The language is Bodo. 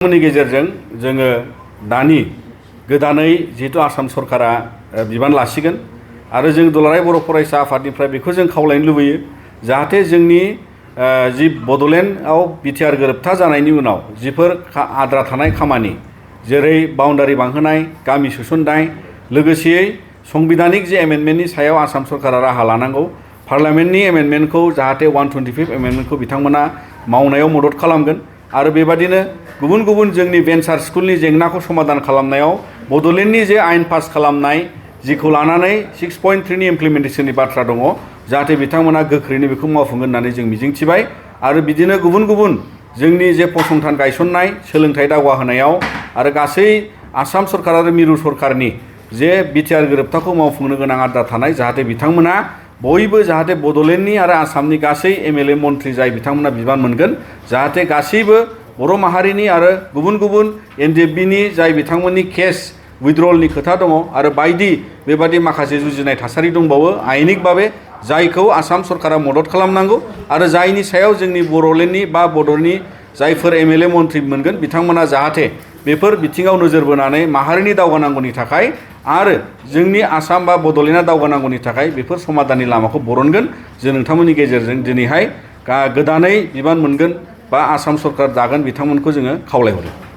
नि गेजेरजों जोङो दानि गोदानै जिहेतु आसाम सरकारा बिबान लासिगोन आरो जों दुलाराय बर' फरायसा आफादनिफ्राय बेखौ जों खावलायनो लुबैयो जाहाथे जोंनि जि बड'लेण्डआव बिटिआर गोरोबथा जानायनि उनाव जिफोर आद्रा थानाय खामानि जेरै बाउन्डारि बांहोनाय गामि सोसननाय लोगोसेयै संबिधानिक जे एमेन्डमेन्टनि सायाव आसाम सरकारा राहा लानांगौ पार्लियामेन्टनि एमेन्डमेन्टखौ जाहाथे 125 एमेन्डमेन्टखौ बिथांमोना मावनायाव मदद खालामगोन आरो बेबादिनो गुबुन गुबुन जोंनि भेन्सार स्कुलनि जेंनाखौ समाधान खालामनायाव बड'लेण्डनि जे आयेन पास खालामनाय जिखौ लानानै 6.3 नि इमप्लिमेन्टेशननि बाथ्रा दङ जाहाथे बिथांमोना गोख्रैनो बेखौ मावफुंगोन होननानै जों मिजिंथिबाय आरो बिदिनो गुबुन गुबुन जोंनि जे फसंथान गायसननाय सोलोंथाइ दावगाहोनायाव आरो गासै आसाम सरकार आरो मिरु सरकारनि जे बिटिआर गोरोबथाखौ मावफुंनो गोनां आद्रा थानाय जाहाथे बिथांमोना बयबो जाहाथे बड'लेण्डनि आरो आसामनि गासै एमएलए मन्थ्रि जाय बिथांमोना बिबान मोनगोन जाहाथे गासैबो बर' माहारिनि आरो गुबुन गुबुन एनडिएफबिनि जाय बिथांमोननि केस उइथड्रलनि खोथा दङ आरो बायदि बेबादि माखासे जुजिनाय थासारि दंबावो आयेनिक भाबे जायखौ आसाम सरकारा मदद खालामनांगौ आरो जायनि सायाव जोंनि बड'लेण्डनि बा बड'नि जायफोर एमएलए मन्थ्रि मोनगोन बिथांमोना जाहाथे बेफोर बिथिङाव नोजोर बोनानै माहारिनि दावगानांगौनि थाखाय आरो जोंनि आसाम बा बड'लेण्डआ दावगानांगौनि थाखाय बेफोर समाधाननि लामाखौ बरनगोन जों नोंथांमोननि गेजेरजों दिनैहाय गोदानै बिबान मोनगोन बा आसाम सरकार दागोन बिथांमोनखौ जोङो खावलायहरो।